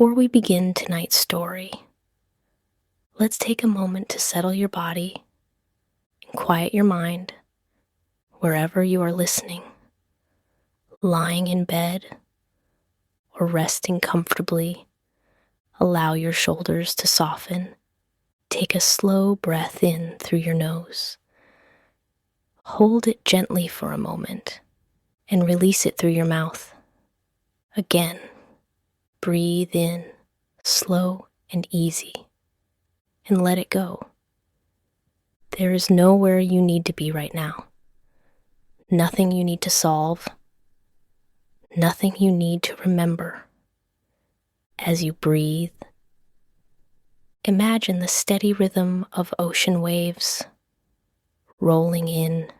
Before we begin tonight's story, let's take a moment to settle your body and quiet your mind wherever you are listening, lying in bed or resting comfortably. Allow your shoulders to soften. Take a slow breath in through your nose. Hold it gently for a moment and release it through your mouth. Again, breathe in, slow and easy, and let it go. There is nowhere you need to be right now. Nothing you need to solve. Nothing you need to remember. As you breathe, imagine the steady rhythm of ocean waves rolling in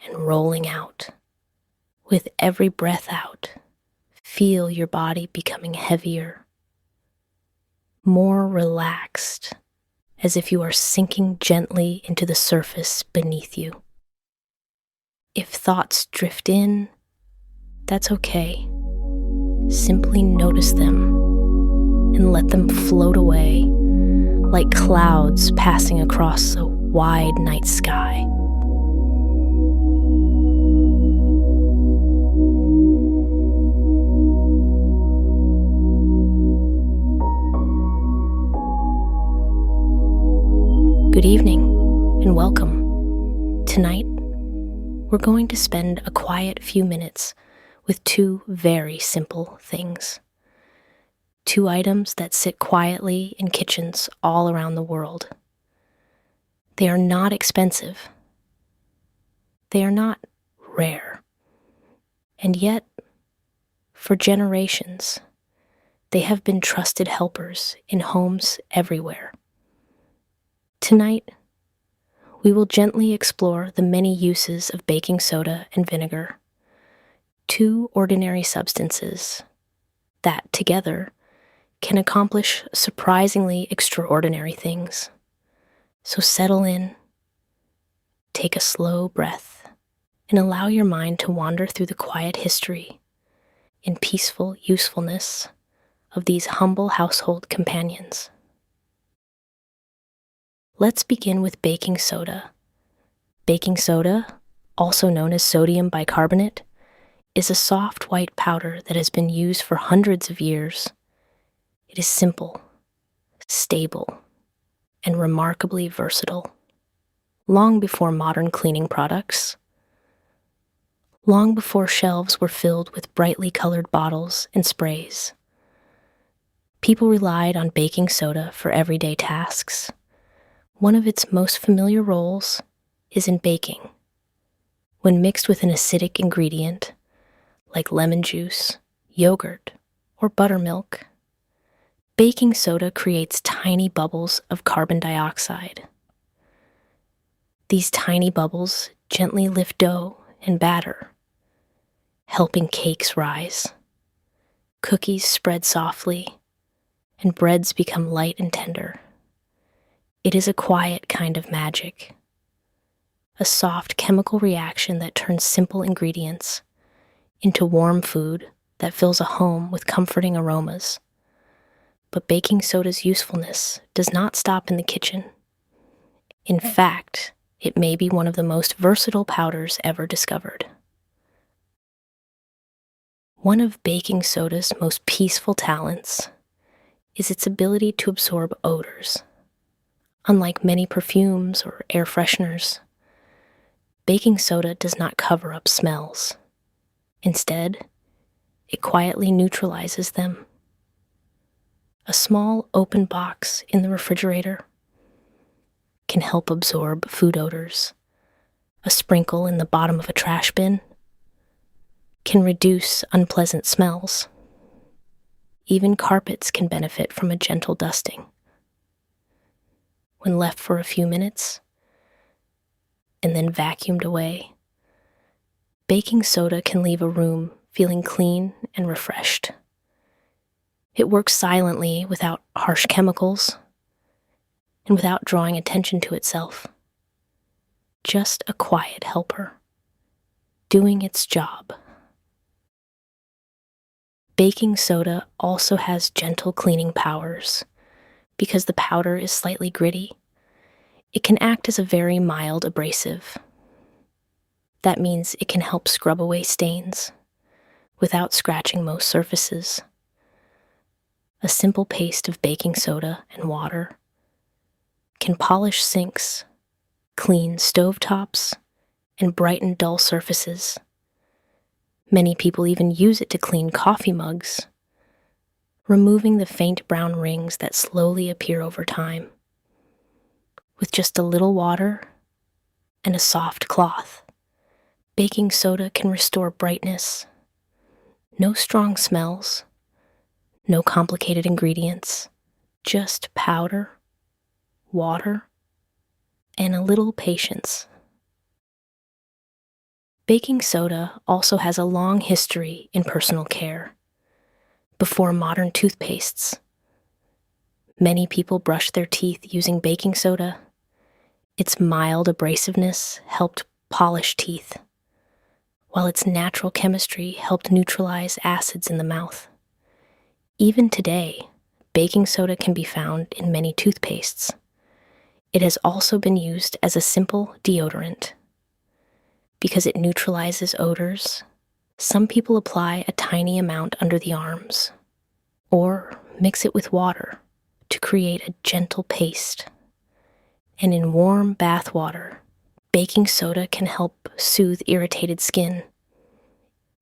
and rolling out. With every breath out, feel your body becoming heavier, more relaxed, as if you are sinking gently into the surface beneath you. If thoughts drift in, that's okay. Simply notice them and let them float away like clouds passing across a wide night sky. Good evening and welcome. Tonight, we're going to spend a quiet few minutes with two very simple things. Two items that sit quietly in kitchens all around the world. They are not expensive. They are not rare. And yet, for generations, they have been trusted helpers in homes everywhere. Tonight, we will gently explore the many uses of baking soda and vinegar, two ordinary substances that, together, can accomplish surprisingly extraordinary things. So settle in, take a slow breath, and allow your mind to wander through the quiet history and peaceful usefulness of these humble household companions. Let's begin with baking soda. Baking soda, also known as sodium bicarbonate, is a soft white powder that has been used for hundreds of years. It is simple, stable, and remarkably versatile. Long before modern cleaning products, long before shelves were filled with brightly colored bottles and sprays, people relied on baking soda for everyday tasks. One of its most familiar roles is in baking. When mixed with an acidic ingredient, like lemon juice, yogurt, or buttermilk, baking soda creates tiny bubbles of carbon dioxide. These tiny bubbles gently lift dough and batter, helping cakes rise, cookies spread softly, and breads become light and tender. It is a quiet kind of magic, a soft chemical reaction that turns simple ingredients into warm food that fills a home with comforting aromas. But baking soda's usefulness does not stop in the kitchen. In fact, it may be one of the most versatile powders ever discovered. One of baking soda's most peaceful talents is its ability to absorb odors. Unlike many perfumes or air fresheners, baking soda does not cover up smells. Instead, it quietly neutralizes them. A small open box in the refrigerator can help absorb food odors. A sprinkle in the bottom of a trash bin can reduce unpleasant smells. Even carpets can benefit from a gentle dusting. When left for a few minutes and then vacuumed away, baking soda can leave a room feeling clean and refreshed. It works silently without harsh chemicals and without drawing attention to itself. Just a quiet helper, doing its job. Baking soda also has gentle cleaning powers. Because the powder is slightly gritty, it can act as a very mild abrasive. That means it can help scrub away stains without scratching most surfaces. A simple paste of baking soda and water can polish sinks, clean stovetops, and brighten dull surfaces. Many people even use it to clean coffee mugs, removing the faint brown rings that slowly appear over time. With just a little water and a soft cloth, baking soda can restore brightness. No strong smells, no complicated ingredients, just powder, water, and a little patience. Baking soda also has a long history in personal care. Before modern toothpastes, many people brushed their teeth using baking soda. Its mild abrasiveness helped polish teeth, while its natural chemistry helped neutralize acids in the mouth. Even today, baking soda can be found in many toothpastes. It has also been used as a simple deodorant. Because it neutralizes odors, some people apply a tiny amount under the arms, or mix it with water to create a gentle paste. And in warm bath water, baking soda can help soothe irritated skin.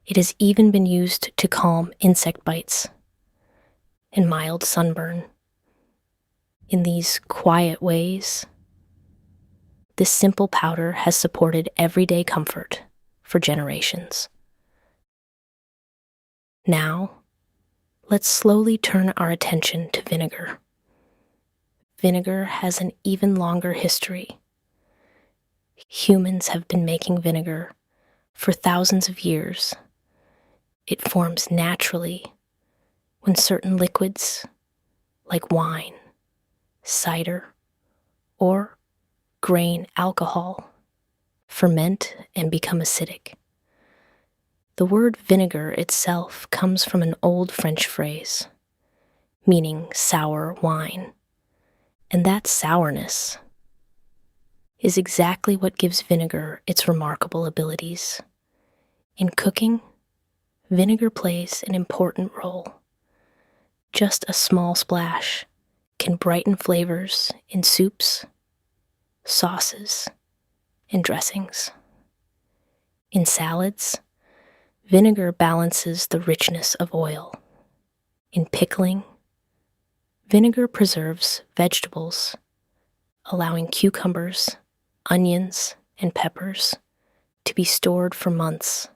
It has even been used to calm insect bites and mild sunburn. In these quiet ways, this simple powder has supported everyday comfort for generations. Now, let's slowly turn our attention to vinegar. Vinegar has an even longer history. Humans have been making vinegar for thousands of years. It forms naturally when certain liquids, like wine, cider, or grain alcohol, ferment and become acidic. The word vinegar itself comes from an old French phrase, meaning sour wine. And that sourness is exactly what gives vinegar its remarkable abilities. In cooking, vinegar plays an important role. Just a small splash can brighten flavors in soups, sauces, and dressings. In salads, vinegar balances the richness of oil. In pickling, vinegar preserves vegetables, allowing cucumbers, onions, and peppers to be stored for months.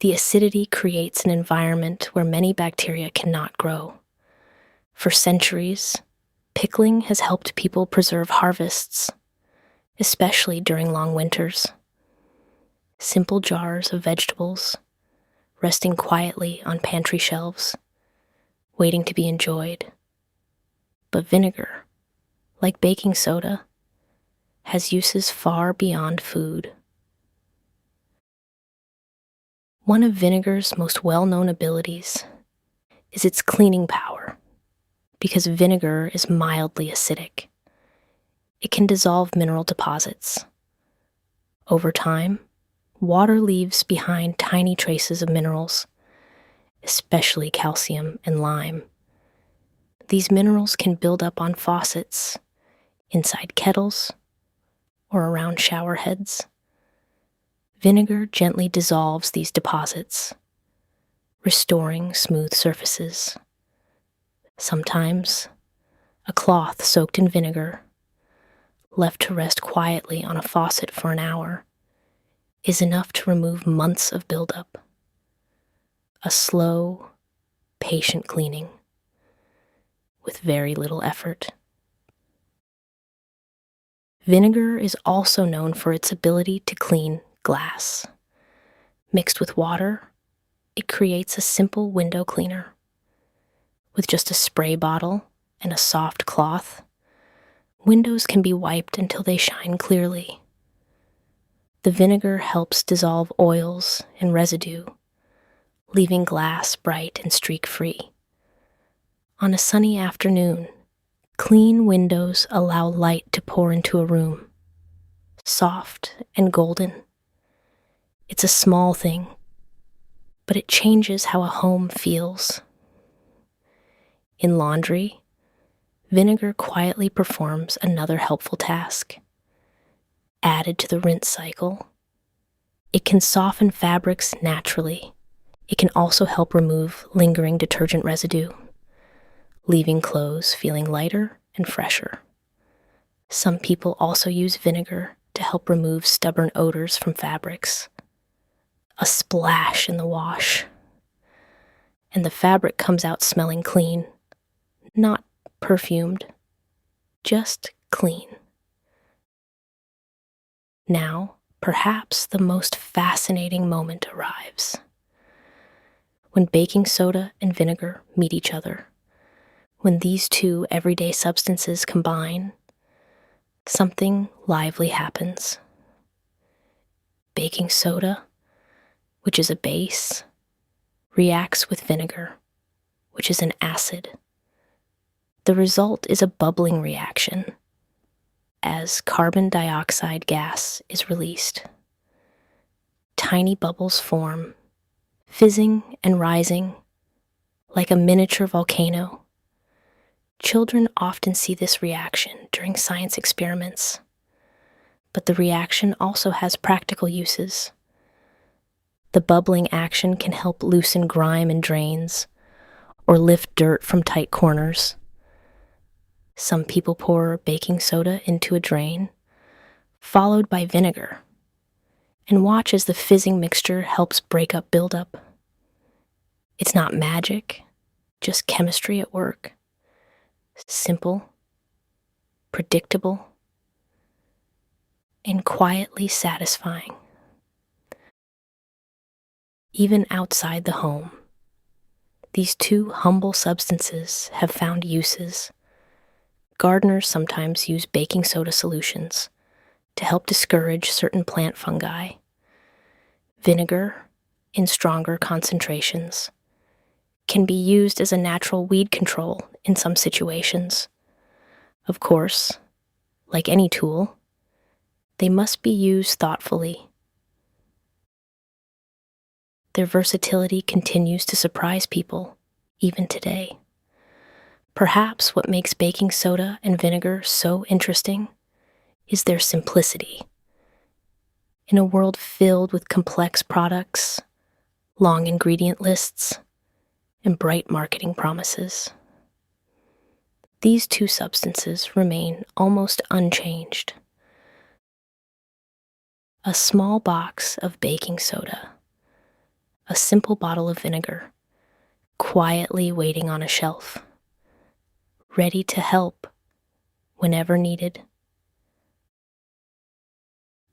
The acidity creates an environment where many bacteria cannot grow. For centuries, pickling has helped people preserve harvests, especially during long winters. Simple jars of vegetables, resting quietly on pantry shelves, waiting to be enjoyed. But vinegar, like baking soda, has uses far beyond food. One of vinegar's most well-known abilities is its cleaning power. Because vinegar is mildly acidic, it can dissolve mineral deposits. Over time, water leaves behind tiny traces of minerals, especially calcium and lime. These minerals can build up on faucets, inside kettles, or around shower heads. Vinegar gently dissolves these deposits, restoring smooth surfaces. Sometimes, a cloth soaked in vinegar, left to rest quietly on a faucet for an hour, is enough to remove months of buildup. A slow, patient cleaning with very little effort. Vinegar is also known for its ability to clean glass. Mixed with water, it creates a simple window cleaner. With just a spray bottle and a soft cloth, windows can be wiped until they shine clearly. The vinegar helps dissolve oils and residue, leaving glass bright and streak-free. On a sunny afternoon, clean windows allow light to pour into a room, soft and golden. It's a small thing, but it changes how a home feels. In laundry, vinegar quietly performs another helpful task. Added to the rinse cycle, it can soften fabrics naturally. It can also help remove lingering detergent residue, leaving clothes feeling lighter and fresher. Some people also use vinegar to help remove stubborn odors from fabrics. A splash in the wash, and the fabric comes out smelling clean, not perfumed, just clean. Now, perhaps the most fascinating moment arrives. When baking soda and vinegar meet each other, when these two everyday substances combine, something lively happens. Baking soda, which is a base, reacts with vinegar, which is an acid. The result is a bubbling reaction as carbon dioxide gas is released. Tiny bubbles form, fizzing and rising like a miniature volcano. Children often see this reaction during science experiments, but the reaction also has practical uses. The bubbling action can help loosen grime in drains or lift dirt from tight corners. Some people pour baking soda into a drain, followed by vinegar, and watch as the fizzing mixture helps break up buildup. It's not magic, just chemistry at work. Simple, predictable, and quietly satisfying. Even outside the home, these two humble substances have found uses. Gardeners sometimes use baking soda solutions to help discourage certain plant fungi. Vinegar, in stronger concentrations, can be used as a natural weed control in some situations. Of course, like any tool, they must be used thoughtfully. Their versatility continues to surprise people, even today. Perhaps what makes baking soda and vinegar so interesting is their simplicity. In a world filled with complex products, long ingredient lists, and bright marketing promises, these two substances remain almost unchanged. A small box of baking soda, a simple bottle of vinegar, quietly waiting on a shelf, ready to help whenever needed.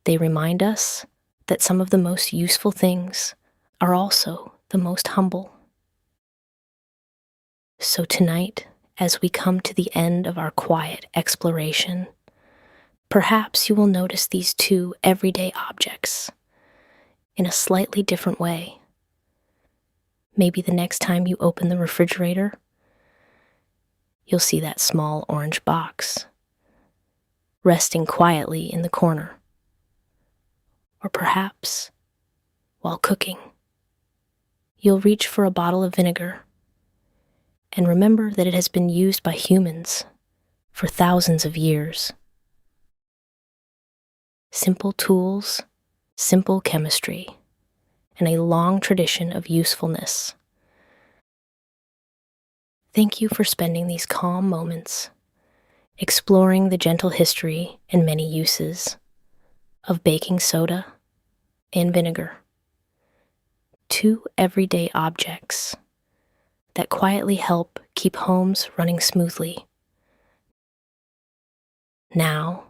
They remind us that some of the most useful things are also the most humble. So tonight, as we come to the end of our quiet exploration, perhaps you will notice these two everyday objects in a slightly different way. Maybe the next time you open the refrigerator, you'll see that small orange box resting quietly in the corner. Or perhaps, while cooking, you'll reach for a bottle of vinegar and remember that it has been used by humans for thousands of years. Simple tools, simple chemistry, and a long tradition of usefulness. Thank you for spending these calm moments, exploring the gentle history and many uses of baking soda and vinegar, two everyday objects that quietly help keep homes running smoothly. Now,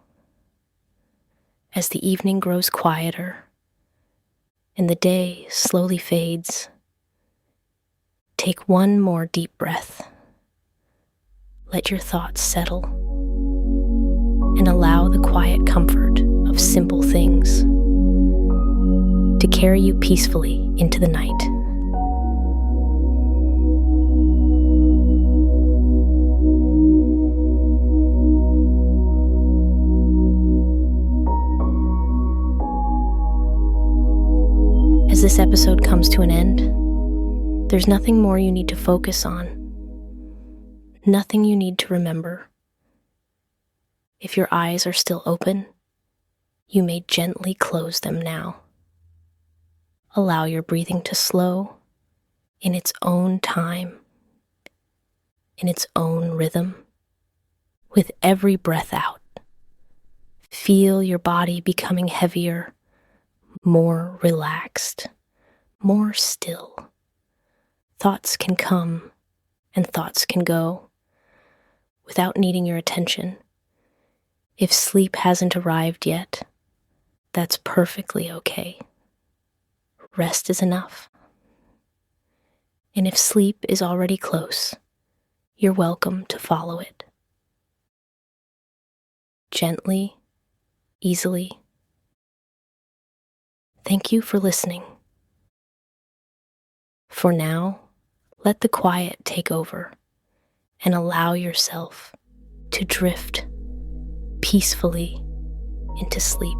as the evening grows quieter and the day slowly fades, take one more deep breath. Let your thoughts settle and allow the quiet comfort of simple things to carry you peacefully into the night. this episode comes to an end, there's nothing more you need to focus on, nothing you need to remember. If your eyes are still open, you may gently close them now. Allow your breathing to slow in its own time, in its own rhythm. With every breath out, feel your body becoming heavier, more relaxed, more still. Thoughts can come and thoughts can go without needing your attention. If sleep hasn't arrived yet, that's perfectly okay. Rest is enough. And if sleep is already close, you're welcome to follow it. Gently, easily. Thank you for listening. For now, let the quiet take over and allow yourself to drift peacefully into sleep.